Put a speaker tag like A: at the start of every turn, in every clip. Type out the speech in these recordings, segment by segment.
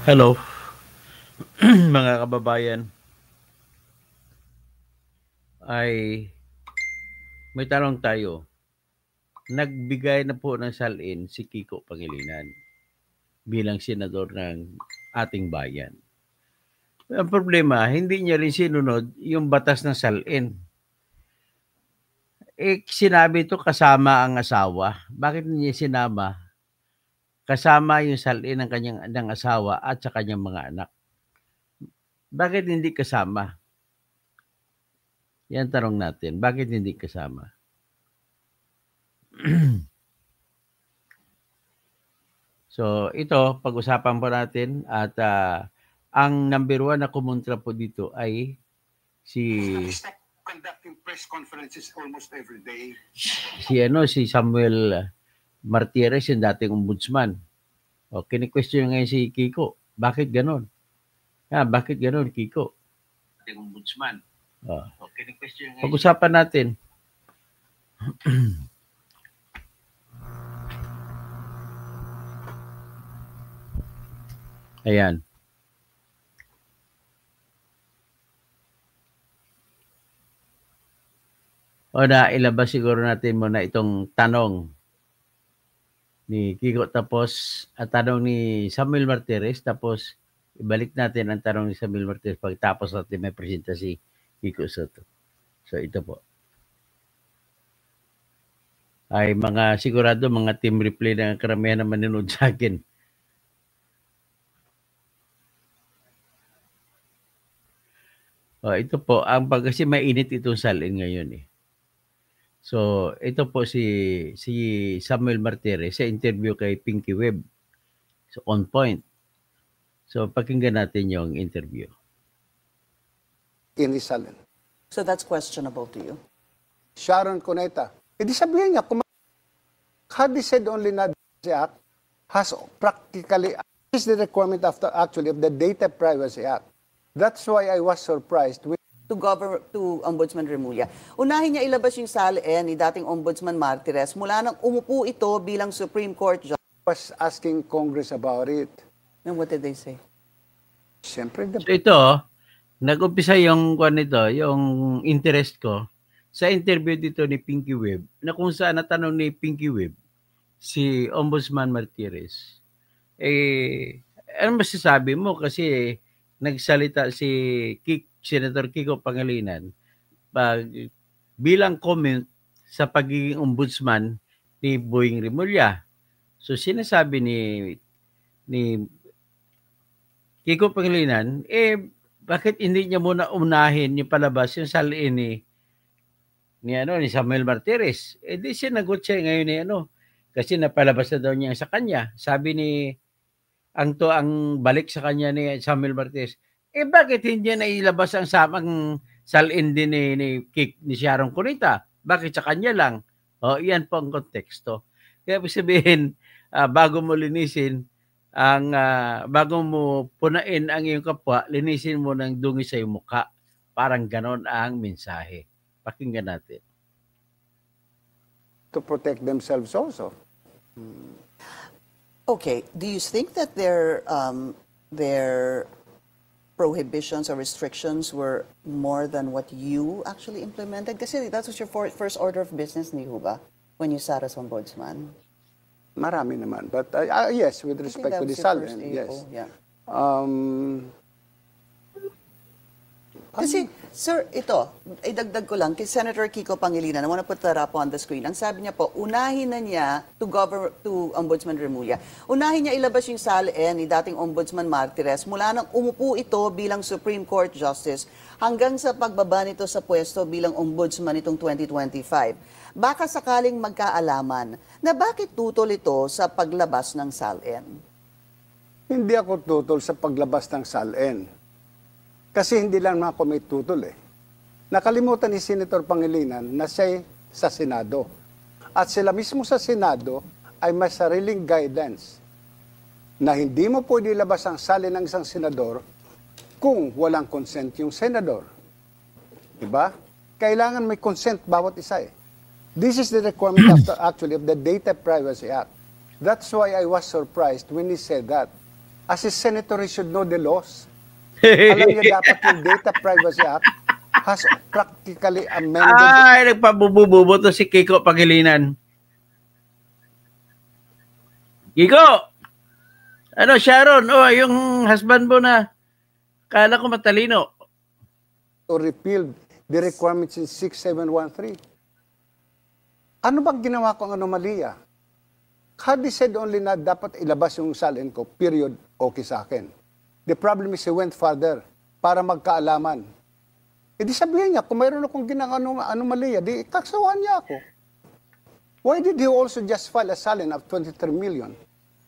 A: Hello, mga kababayan. Ay may tanong tayo. Nagbigay na po ng salin si Kiko Pangilinan bilang senador ng ating bayan. Ang problema, hindi niya rin sinunod yung batas ng salin. Sinabi ito kasama ang asawa. Bakit niya sinama? Kasama yung salin ng kanyang asawa at sa kanyang mga anak. Bakit hindi kasama? Yan tanong natin. Bakit hindi kasama? So, ito, pag-usapan po natin at ang number one na kumontra po dito ay
B: conducting press conferences almost every day.
A: Si Samuel Martires, yung dating ombudsman. O, kini-question ngayon si Kiko. Bakit ganon? Bakit ganon, Kiko? Dating ombudsman. O, kini-question ngayon. Pag-usapan natin. Ayan. O na ilabas siguro natin muna itong tanong ni Kiko tapos at tanong ni Samuel Martires tapos ibalik natin ang tanong ni Samuel Martires pagtapos natin may presenta si Kiko Soto. So ito po. Ay mga sigurado mga team replay na karamihan na manonood sa akin. Ito po, kasi mainit itong salin ngayon eh. So, ito po si Samuel Martires sa interview kay Pinky Web. So, on point. So, pakinggan natin yung interview.
C: In the salin.
D: So that's questionable to you?
C: Sharon Cuneta. Di sabihin niya, had he said only not the Act, has practically, is the requirement actually of the Data Privacy Act. That's why I was surprised with
D: to Ombudsman Remulla. Unahin niya ilabas yung salin ni dating Ombudsman Martires mula nang umupo ito bilang Supreme Court Judge.
C: Was asking Congress about it.
D: And what did they say?
C: Siyempre,
A: so ito, nag-umpisa yung interest ko sa interview dito ni Pinky Web na kung saan natanong ni Pinky Web si Ombudsman Martires. Ano masasabi mo kasi nagsalita si Senator Kiko Pangilinan bilang comment sa pagiging ombudsman ni Boying Remulla. So sinasabi ni Kiko Pangilinan, bakit hindi niya muna unahin yung palabas yung salin ni Samuel Martires? Di sinagot siya ngayon kasi napalabas na daw niya sa kanya. Sabi ang balik sa kanya ni Samuel Martires, bakit hindi na ilabas ang samang salin din ni Sharon Cuneta? Bakit sa kanya lang? Iyan po ang konteksto. Kaya sabihin, bago mo linisin, bago mo punain ang iyong kapwa, linisin mo ng dungi sa iyong mukha. Parang ganon ang mensahe. Pakinggan natin.
C: To protect themselves also.
D: Okay, do you think that their prohibitions or restrictions were more than what you actually implemented? Kasi that was your first order of business, ni Huba, when you sat as ombudsman.
C: Marami naman. But yes, with respect to the salin, yes.
D: Yeah.
C: Kasi,
D: sir, ito, idagdag ko lang, kay Senator Kiko Pangilinan, I want to put that up on the screen. Ang sabi niya po, unahin na niya to Ombudsman Remulla, unahin niya ilabas yung salin ni dating Ombudsman Martires mula nang umupo ito bilang Supreme Court Justice hanggang sa pagbaba nito sa pwesto bilang Ombudsman itong 2025. Baka sakaling magkaalaman na bakit tutol ito sa paglabas ng salin?
C: Hindi ako tutol sa paglabas ng salin. Kasi hindi lang ako may tutol eh. Nakalimutan ni Senator Pangilinan na siya sa Senado. At sila mismo sa Senado ay may sariling guidance na hindi mo pwede ilabas ang salin ng isang senador kung walang consent yung senador. Diba? Kailangan may consent bawat isa eh. This is the requirement of the Data Privacy Act. That's why I was surprised when he said that. As a senator, he should know the laws. Alam niya dapat yung Data Privacy Act has practically amended.
A: Ay, nagpabububo to si Kiko Pangilinan. Kiko! Ano, Sharon? Oh, yung husband mo na kala ko matalino.
C: To repeal the requirements in 6713. Ano bang ginawa kong anomalya? Had he said only na dapat ilabas yung SALN ko, period, okay sa akin. The problem is he went further para magkaalaman. E di sabihin niya, kung mayroon akong anomalya, di kaksawahan niya ako. Why did he also just file a SALN of 23 million?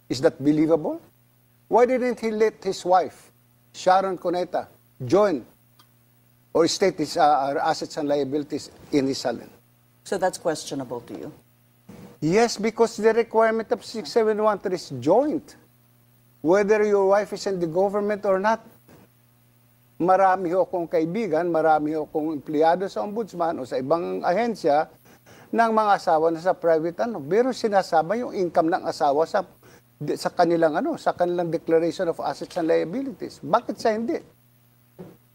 C: Is that believable? Why didn't he let his wife, Sharon Cuneta, join or state his assets and liabilities in his SALN?
D: So that's questionable to you?
C: Yes, because the requirement of 6713 is joint. Whether your wife is in the government or not. Marami ho akong kaibigan, marami ho akong empleyado sa ombudsman o sa ibang ahensya ng mga asawa na sa private pero sinasama yung income ng asawa sa kanilang sa kanilang declaration of assets and liabilities. Bakit sa hindi?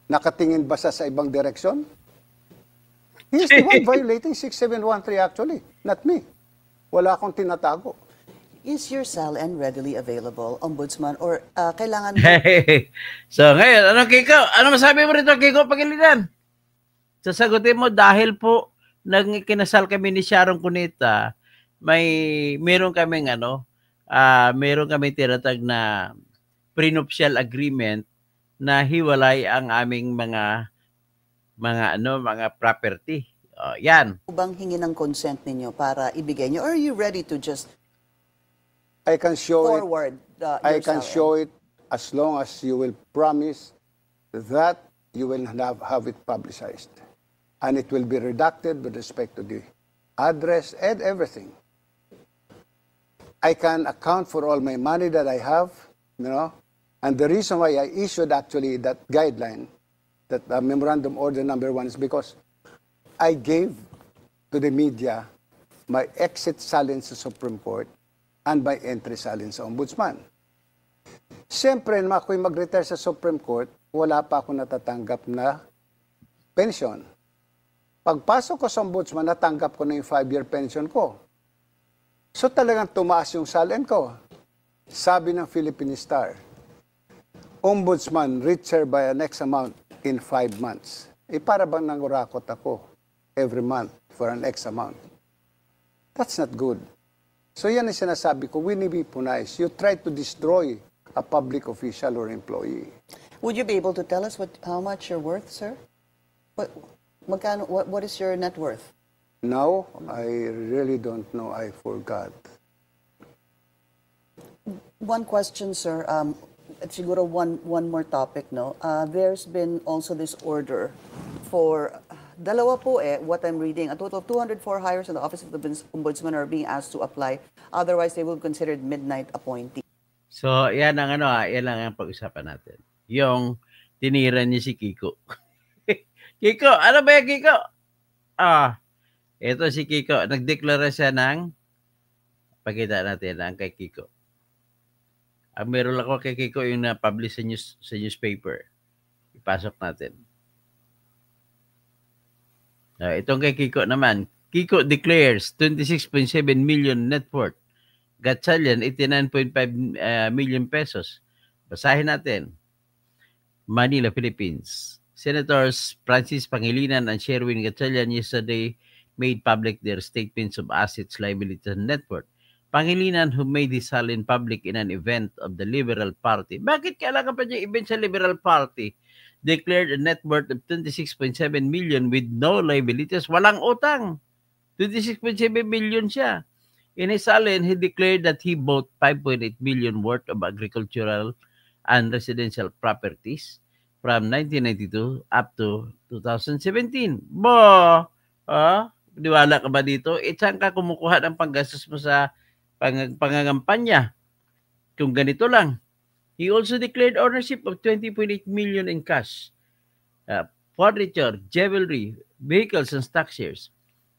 C: Nakatingin ba sa ibang direksyon? He's the one violating 6713 actually, not me. Wala akong tinatago.
D: Is your SALN readily available, Ombudsman, or kailangan
A: So ngayon, ano Kiko? Ano masabi mo rito, Kiko Pangilinan? Sasagutin mo dahil po nang kinasal kami ni Sharon Cuneta, meron kaming meron kaming tinatag na prenuptial agreement na hiwalay ang aming mga property. Yan.
D: bang hingi ng consent ninyo para ibigay nyo? Or are you ready to just
C: I can show
D: forward
C: I
D: your
C: can
D: SALN?
C: show it as long as you will promise that you will have it publicized. And it will be redacted with respect to the address and everything. I can account for all my money that I have, and the reason why I issued actually that guideline, that memorandum order number 1 is because I gave to the media my exit SALN sa Supreme Court and my entry SALN sa Ombudsman. Siyempre, nung ako'y mag-retire sa Supreme Court, wala pa ako natatanggap na pension. Pagpasok ko sa Ombudsman, natanggap ko na yung 5-year pension ko. So talagang tumaas yung SALN ko. Sabi ng Philippine Star, Ombudsman reached her by an X amount in 5 months. Para bang nangurakot ako every month for an X amount. That's not good. So yan ang sinasabi ko, we need to be punais. You try to destroy a public official or employee.
D: Would you be able to tell us how much you're worth, sir? What is your net worth?
C: Now, I really don't know. I forgot.
D: One question, sir. Siguro one more topic, no? There's been also this order for dalawa po what I'm reading, a total of 204 hires in the Office of the Ombudsman are being asked to apply. Otherwise, they will be considered midnight appointee.
A: So, yan ang yan lang ang pag-usapan natin. Yung tinira niya si Kiko. Kiko, ano ba yan, Kiko? Ito si Kiko. Nagdeklara siya ng pakita natin ang kay Kiko. Ang meron ako kay Kiko yung na-publish sa newspaper. Ipasok natin. Itong kay Kiko naman. Kiko declares 26.7 million net worth. Gatchalian, 89.5 million pesos. Basahin natin. Manila, Philippines. Senators Francis Pangilinan and Sherwin Gatchalian yesterday made public their statements of assets, liabilities, and net worth. Pangilinan, who made this SALN public in an event of the Liberal Party. Bakit kailangan pa niya event sa Liberal Party? Declared a net worth of 26.7 million with no liabilities. Walang utang. 26.7 million siya. In his SALN, he declared that he bought 5.8 million worth of agricultural and residential properties from 1992 up to 2017. Diwala ka ba dito? Saan ka kumukuha ng panggastos mo sa pangangampanya? Kung ganito lang. He also declared ownership of 20.8 million in cash, furniture, jewelry, vehicles, and stock shares.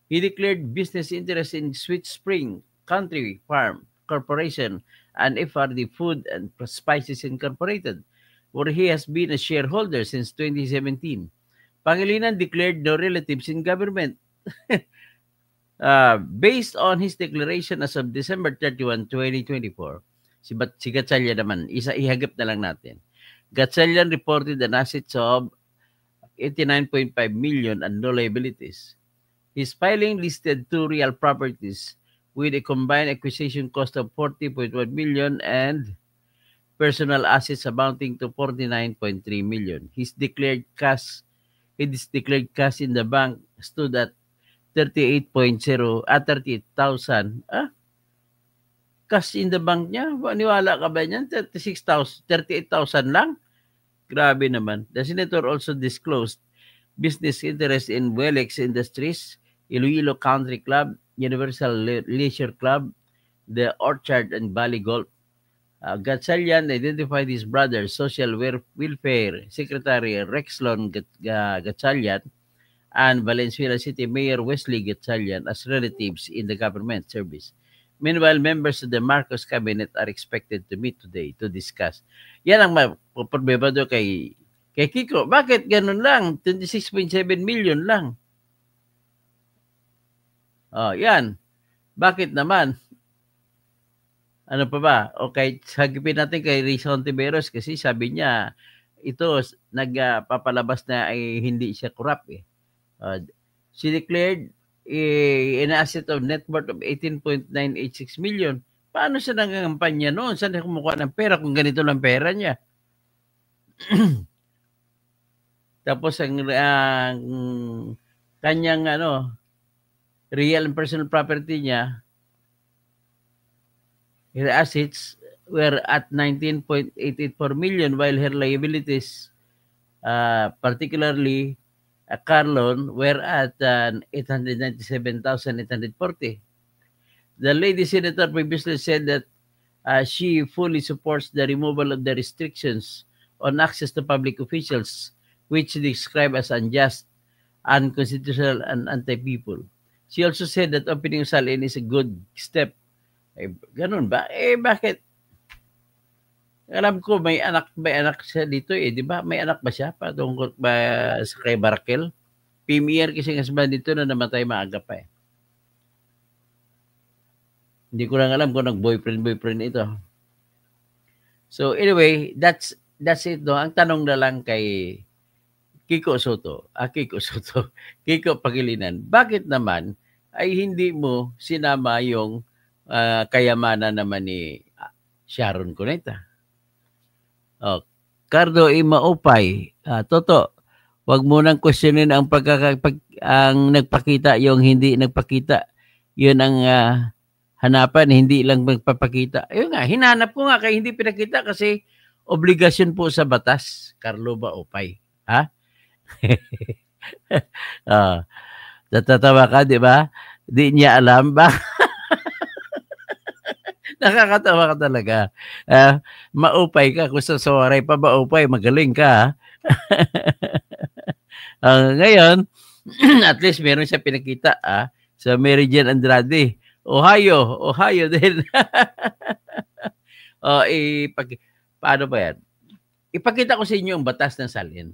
A: He declared business interest in Sweet Spring Country Farm Corporation and FRD Food and Spices Incorporated, where he has been a shareholder since 2017. Pangilinan declared no relatives in government. Based on his declaration as of December 31, 2024, si Gatchalian naman, ihagip na lang natin. Gatchalian reported an assets of 89.5 million and no liabilities. His filing listed 2 real properties with a combined acquisition cost of 40.1 million and personal assets amounting to 49.3 million. His declared cash in the bank stood at 38,000 cash in the bank niya. Maniwala ka ba niyan? 38,000 lang? Grabe naman. The senator also disclosed business interest in Welex Industries, Iloilo Country Club, Universal Leisure Club, the Orchard and Valley Golf. Gatchalian identified his brother, Social Welfare Secretary Rexlon Gatchalian, and Valenzuela City Mayor Wesley Gatchalian as relatives in the government service. Meanwhile, members of the Marcos cabinet are expected to meet today to discuss. Yan ang problema doon kay Kiko. Bakit ganun lang? 26.7 million lang. Yan. Bakit naman? Ano pa ba? Okay, sagipin natin kay Rizal Tiberos kasi sabi niya, ito, nagpapalabas na ay hindi siya corrupt eh. She declared an asset of net worth of 18.986 million. Paano siya nangangampanya noon? Saan niya kumukuha ng pera kung ganito lang pera niya? Tapos ang kanyang real and personal property niya, her assets were at 19.884 million while her liabilities, particularly car loan, were at 897,840. The lady senator previously said that she fully supports the removal of the restrictions on access to public officials, which described as unjust, unconstitutional, and anti-people. She also said that opening Salin is a good step. Ganun ba? Bakit? Alam ko may anak siya dito di ba? May anak ba siya patungkol ba sa kay Barakel? Premier kasi ng husband dito na namatay maaga pa eh. Hindi ko lang alam kung nag-boyfriend ito. So anyway, that's it no. Ang tanong na lang kay Kiko Pangilinan, bakit naman ay hindi mo sinama yung kayamanan naman ni Sharon Cuneta? Cardo Imaupay, Toto, wag mo nang questionin ang ang nagpakita, yung hindi nagpakita. Yun ang hanapan, hindi lang magpapakita. Ayun nga, hinanap ko nga kaya hindi pinakita kasi obligasyon po sa batas. Carlo Maupay. Ha? Natatawa ka, di ba? Di niya alam ba? Nakakatawa ka talaga. Maupay ka. Kung sa sawaray pa maupay, magaling ka. Ngayon, at least meron siya pinakita sa Mary Jane Andrade. Ohio din. Paano ba yan? Ipakita ko sa inyo ang batas ng Salin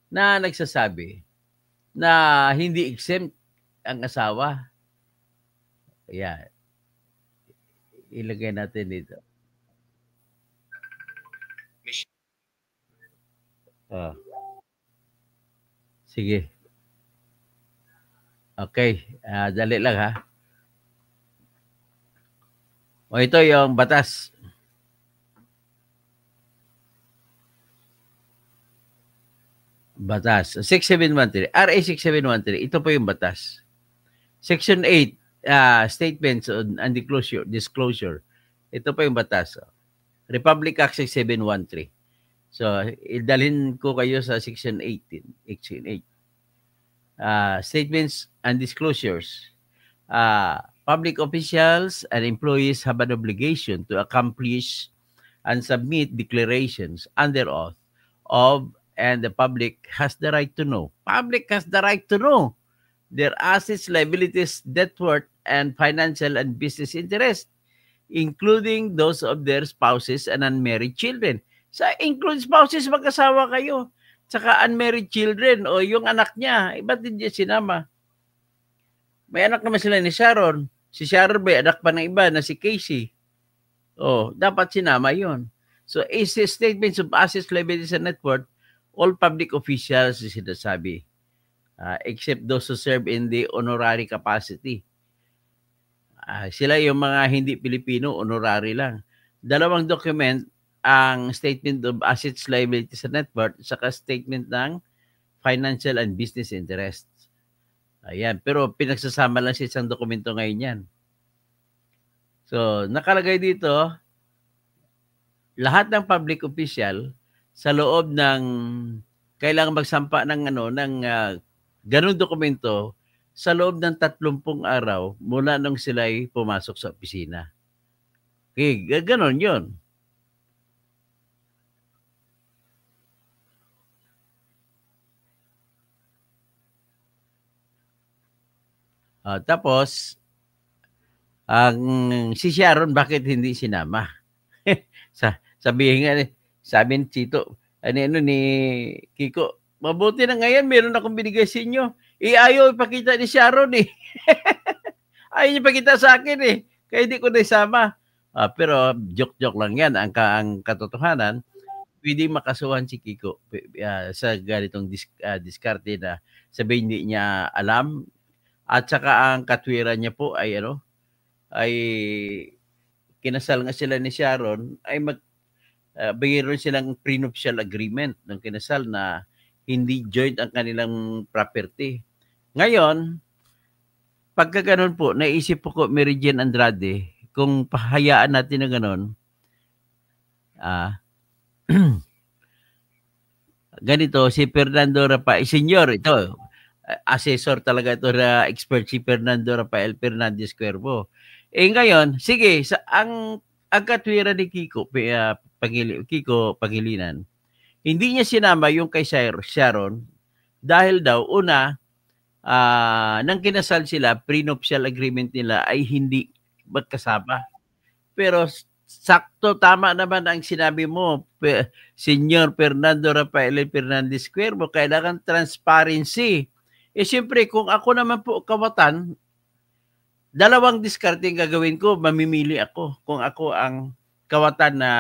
A: na nagsasabi na hindi exempt ang asawa. Ayan. Ilagay natin dito. Sige. Okay. Dali lang ha. Ito yung batas. Batas. 6713. RA 6713. Ito po yung batas. Section 8. Statements on disclosure. Ito po yung batas. Republic Act 6713. So, idalhin ko kayo sa Section 18. Section 8. Statements and disclosures. Public officials and employees have an obligation to accomplish and submit declarations under oath of, and the public has the right to know. Public has the right to know their assets, liabilities, net worth, and financial and business interest. including those of their spouses and unmarried children. Sa include spouses, mag-asawa kayo. Tsaka unmarried children o yung anak niya, ba't hindi niya sinama? May anak naman sila ni Sharon. Si Sharon may anak pa ng iba na si Casey. Dapat sinama yun. So, is statements of assets, liabilities, and net worth, all public officials is sinasabi. Except those who serve in the honorary capacity. Sila yung mga hindi Pilipino, honorary lang. Dalawang document, ang statement of assets, liabilities, and net worth, saka statement ng financial and business interests. Ayan, pero pinagsasama lang sa isang dokumento ngayon yan. So, nakalagay dito, lahat ng public official sa loob ng kailangan magsampa ng ganung dokumento sa loob ng 30 araw mula nung sila ay pumasok sa opisina. Okay, ganon yun. Tapos, ang si Sharon, bakit hindi sinama? Sabihin nga, sabi ni Chito, ni Kiko, mabuti na ngayon, meron akong binigay sa inyo. Ayaw ipakita ni Sharon eh. Ayaw niya ipakita sa akin eh. Kaya hindi ko na isama. Pero joke-joke lang yan. Ang katotohanan, pwede makasuhan si Kiko sa ganitong diskarte na sabihin hindi niya alam. At saka ang katwiran niya po ay kinasal nga sila ni Sharon, ay mayroon silang prenuptial agreement ng kinasal na hindi joint ang kanilang property. Ngayon, pagka ganun po, naisip po ko, Mary Jane Andrade, kung pahayaan natin na ganun, ganito, si Fernando Rafael, senior, ito, assessor talaga ito na expert, si Fernando Rafael Fernandez Cuervo. Ngayon, sige, ang katwiran ni Kiko Pangilinan, hindi niya sinama yung kay Sharon dahil daw, una, nang kinasal sila, prenuptial agreement nila ay hindi magkasama. Pero sakto, tama naman ang sinabi mo, Senyor Fernando Rafael Fernandez Cuervo, kailangan transparency. Siyempre, kung ako naman po kawatan, dalawang diskarte ang gagawin ko, mamimili ako. Kung ako ang kawatan na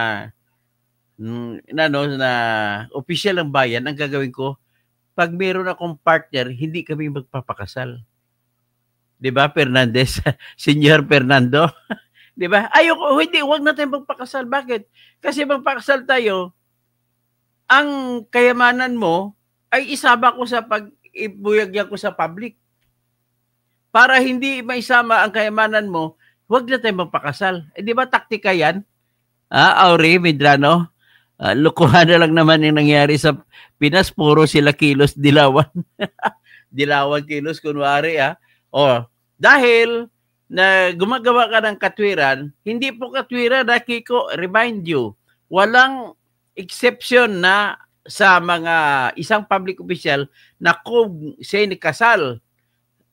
A: official ng bayan, ang gagawin ko, pag meron akong partner, hindi kami magpapakasal. 'Di ba, Fernandez? Senyor Fernando? 'Di ba? Ayoko, hindi, wag natin magpakasal. Bakit? Kasi magpakasal tayo, ang kayamanan mo ay isama ko sa ibuyagyan ko sa public. Para hindi maisama ang kayamanan mo, wag na tayo magpakasal. Di ba taktika yan? Auri, Medrano? Lukuhan na lang naman yung nangyari sa Pinas. Puro sila kilos dilawan. Dilawan kilos, kunwari. Dahil na gumagawa ka ng katwiran, hindi po katwiran, Kiko, remind you, walang exception na sa mga isang public official na kung siya kasal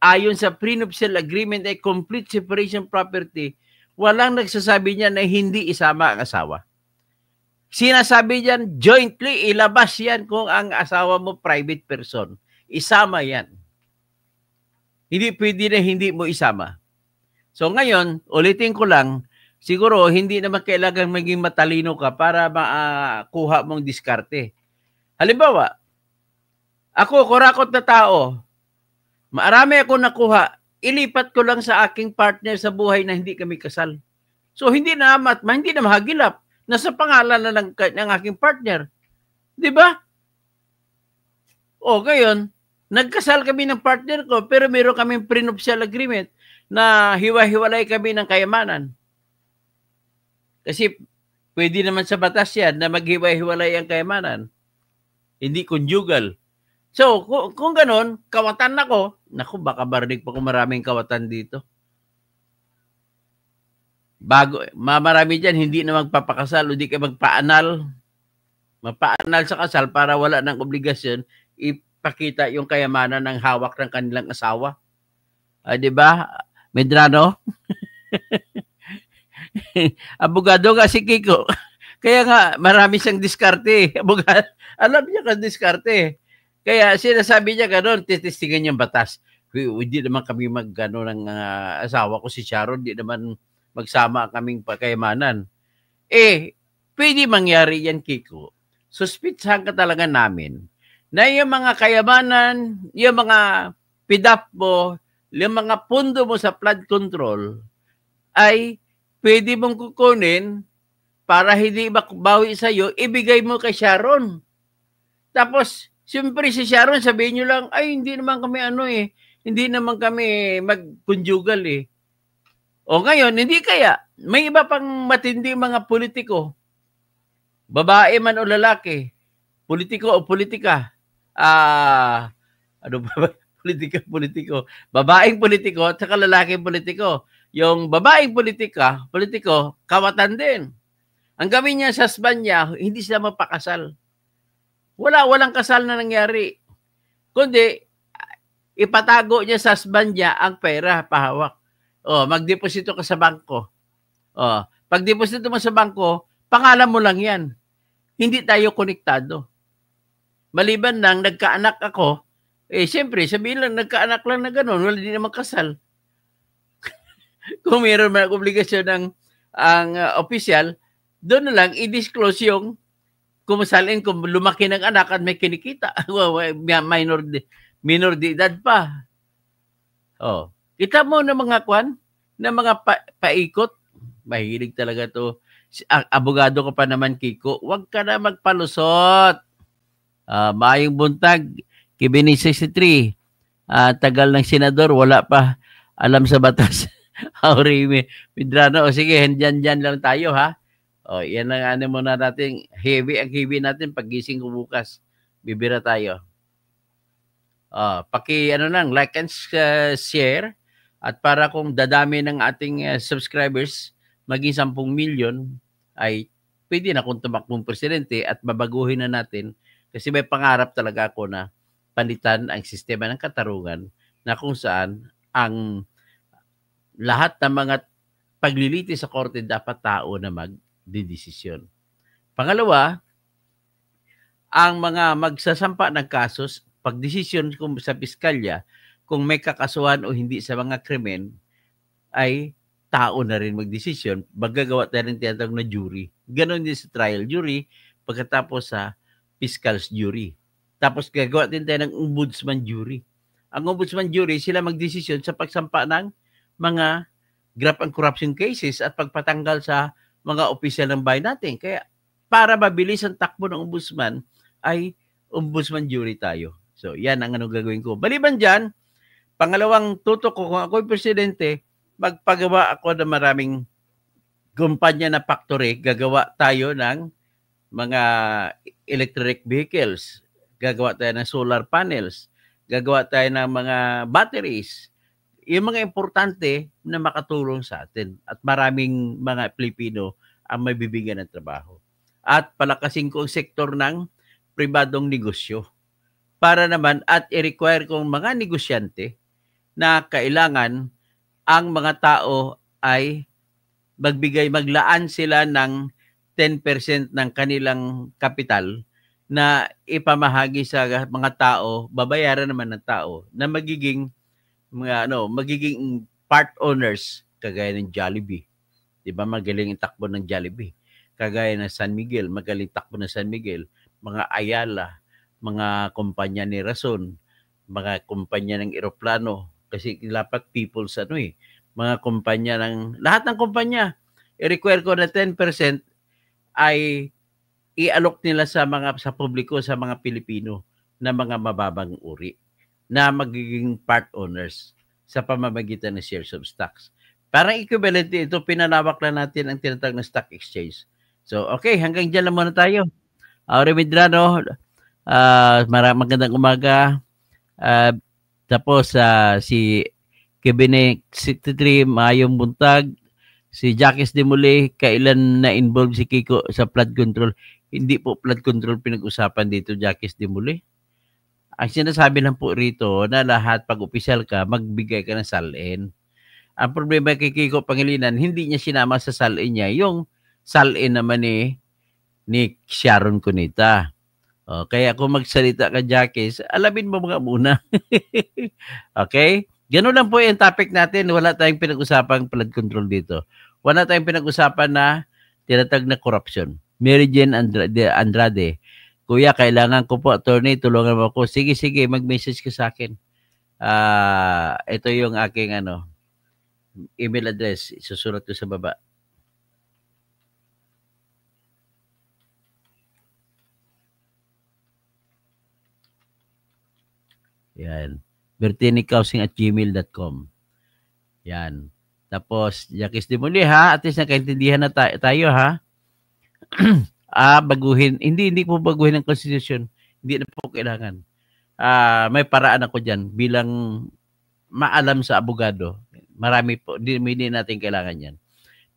A: ayon sa prenuptial agreement ay complete separation property, walang nagsasabi niya na hindi isama ang asawa. Sinasabi niyan, jointly, ilabas yan kung ang asawa mo private person. Isama yan. Hindi pwede na hindi mo isama. So ngayon, ulitin ko lang, siguro hindi naman kailangan maging matalino ka para makuha mong diskarte. Halimbawa, ako, kurakot na tao, marami ako nakuha, ilipat ko lang sa aking partner sa buhay na hindi kami kasal. So, hindi na mahagilap. Nasa pangalan na ng aking partner. Di ba? Ngayon, nagkasal kami ng partner ko, pero meron kaming prenuptial agreement na hiwa-hiwalay kami ng kayamanan. Kasi, pwede naman sa batas yan na maghiwa-hiwalay ang kayamanan. Hindi conjugal. So, kung ganon, kawatan ako, baka barinig pa kung maraming kawatan dito. Marami dyan, hindi na magpapakasal, hindi ka magpaanal. Magpaanal sa kasal para wala ng obligasyon, ipakita yung kayamanan ng hawak ng kanilang asawa. Di ba, Medrano? Abogado nga si Kiko. Kaya nga, marami siyang diskarte. Abogado, alam niya ka diskarte. Kaya sinasabi niya gano'n, titestingan niyang batas. Hindi naman kami mag-ano ng asawa ko si Sharon, hindi naman magsama kaming pakayamanan. Pwede mangyari yan, Kiko. Suspitsahan ka talaga namin na yung mga kayamanan, yung mga PDAP mo, yung mga pundo mo sa flood control, ay pwede mong kukunin para hindi bawi sa'yo, ibigay mo kay Sharon. Tapos, siyempre si Sharon, sabihin nyo lang, ay hindi naman kami hindi naman kami mag-conjugal O ngayon, hindi kaya. May iba pang matindi mga politiko. Babae man o lalaki. Politiko o politika. Ano ba? Politiko. Babaeng politiko at saka lalaking politiko. Yung babaeng politiko, kawatan din. Ang gawin niya sa husband niya, hindi sila mapakasal. Walang kasal na nangyari. Kundi, ipatago niya sa husband niya ang pera, pahawak. Magdeposito ka sa bangko. Pag deposito mo sa bangko, pangalan mo lang yan. Hindi tayo konektado. Maliban lang, nagkaanak ako, siyempre, sabihin lang, nagkaanak lang na gano'n, wala din naman kasal. Kung mayroon man obligasyon ang opisyal, doon na lang i-disclose yung kumasalin kung lumaki ng anak at may kinikita. Minor de edad pa. Kita mo na mga paikot. Mahilig talaga to. Abogado ko pa naman, Kiko. Huwag ka na magpalusot. Maayong buntag, Kibini 63. Tagal ng senador, wala pa alam sa batas. Auri Medrano. Sige, dyan lang tayo, ha? Yan ang muna natin. Heavy natin paggising ko bukas. Bibira tayo. Like and share. At para kung dadami ng ating subscribers, maging 10 million, ay pwede na kung tumakbong presidente at babaguhin na natin. Kasi may pangarap talaga ako na palitan ang sistema ng katarungan na kung saan ang lahat ng mga pagliliti sa korte dapat tao na magdidesisyon. Pangalawa, ang mga magsasampa ng kasos, pagdesisyon sa piskalya, kung may kakasuhan o hindi sa mga krimen, ay tao na rin magdesisyon. Magagawa tayo ng tinatawag na jury. Ganon din sa trial jury, pagkatapos sa fiscal's jury. Tapos gagawa din tayo ng ombudsman jury. Ang ombudsman jury, sila magdesisyon sa pagsampa ng mga graft and corruption cases at pagpatanggal sa mga opisyal ng bayan natin. Kaya para mabilis ang takbo ng ombudsman, ay ombudsman jury tayo. So yan ang gagawin ko. Baliban dyan, pangalawang tutok ko, kung ako'y presidente, magpagawa ako ng maraming kumpanya na factory. Gagawa tayo ng mga electric vehicles. Gagawa tayo ng solar panels. Gagawa tayo ng mga batteries. Yung mga importante na makatulong sa atin. At maraming mga Pilipino ang may bibigyan ng trabaho. At palakasin ko ang sektor ng pribadong negosyo. Para naman at i-require kong mga negosyante na kailangan ang mga tao ay maglaan sila ng 10% ng kanilang kapital na ipamahagi sa mga tao, babayaran naman ng tao na magiging part owners kagaya ng Jollibee. 'Di ba magaling ang takbo ng Jollibee? Kagaya ng San Miguel, magaling takbo ng San Miguel, mga Ayala, mga kumpanya ni Rason, mga kumpanya ng eroplano kasi dapat people's mga kumpanya lahat ng kumpanya i-require ko na 10% ay i-alok nila sa publiko, sa mga Pilipino na mga mababang uri na magiging part owners sa pamamagitan ng shares of stocks. Parang equivalent ito, pinalawak lang natin ang tinatawag na stock exchange. So, okay, hanggang dyan lang muna tayo. Auri Medrano, magandang umaga. Tapos si Kibini 63, maayong buntag. Si Jacques Demule, kailan na-involve si Kiko sa flood control? Hindi po flood control pinag-usapan dito, Jacques Demule. Ang sinasabi lang po rito na lahat pag opisyal ka, magbigay ka ng salin. Ang problema kay Kiko Pangilinan, hindi niya sinama sa salin niya yung salin naman ni Sharon Cunita. Kaya kung magsalita ka, Jackie, alamin mo mga muna. Okay? Ganun lang po yung topic natin. Wala tayong pinag-usapang flood control dito. Wala tayong pinag-usapan na tinatag na corruption. Mary Jane Andrade, Kuya, kailangan ko po, attorney, tulungan mo ako. Sige, mag-message ka sa akin. Ito yung aking email address. Isusulat ko sa baba. Yan. bertinicausing@gmail.com. Yan. Tapos, Jackie de Muli, ha? At least nakaintindihan na tayo, ha? Baguhin. Hindi po baguhin ang Constitution. Hindi na po kailangan. May paraan ako dyan bilang maalam sa abogado. Marami po. Hindi natin kailangan yan.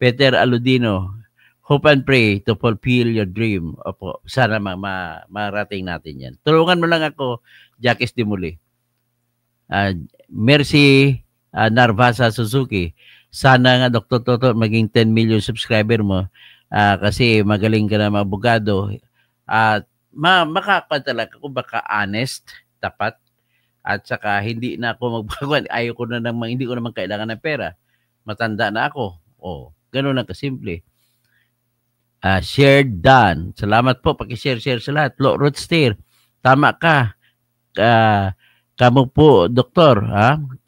A: Peter Aludino, hope and pray to fulfill your dream. Opo, sana marating natin yan. Tulungan mo lang ako, Jackie de Muli. Mercy Narvasa Suzuki. Sana nga, Dr. Toto, maging 10 million subscriber mo kasi magaling ka na abogado. At makakatalaga ko baka honest, tapat, at saka hindi na ako magbago. Ayoko na naman, hindi ko naman kailangan ng pera. Matanda na ako. Ganun lang kasimple. Shared done. Salamat po. Paki-share sa lahat. Road Steer. Tama ka. Kamu po, Doktor.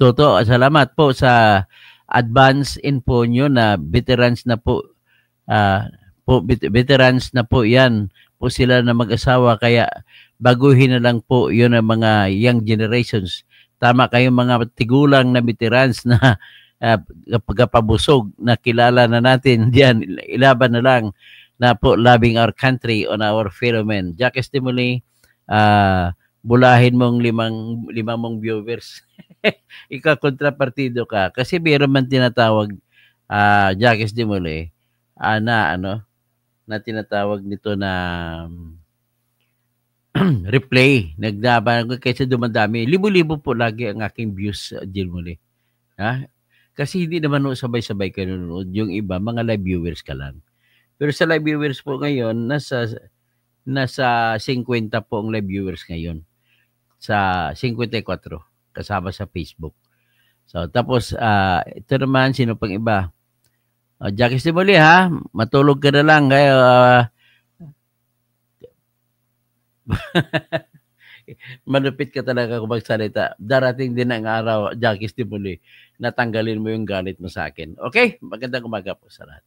A: Toto, salamat po sa advance info nyo na veterans na po. Veterans na po yan. Po sila na mag-asawa. Kaya baguhin na lang po yun ang mga young generations. Tama kayo mga tigulang na veterans na pagkapabusog na kilala na natin diyan, ilaban na lang na po loving our country on our fellow men. Jackie de Muli, bulahin mong limang mong viewers. Ikaw kontrapartido ka kasi meron man tinatawag Jackie de Muli na tinatawag nito na replay. Nagdaban kasi dumadami. Libo-libo po lagi ang aking views, Jill Muli. Kasi hindi naman sabay-sabay ka nanonood. Yung iba, mga live viewers ka lang. Pero sa live viewers po ngayon, nasa 50 po ang live viewers ngayon. Sa 54, kasama sa Facebook. So, tapos, ito naman, sino pang iba? Jackie de Muli, ha? Matulog ka na lang. Kaya, malupit ka talaga kung magsalita. Darating din ang araw, Jackie de Muli, natanggalin mo yung galit mo sa akin. Okay? Magandang umaga po sa lahat.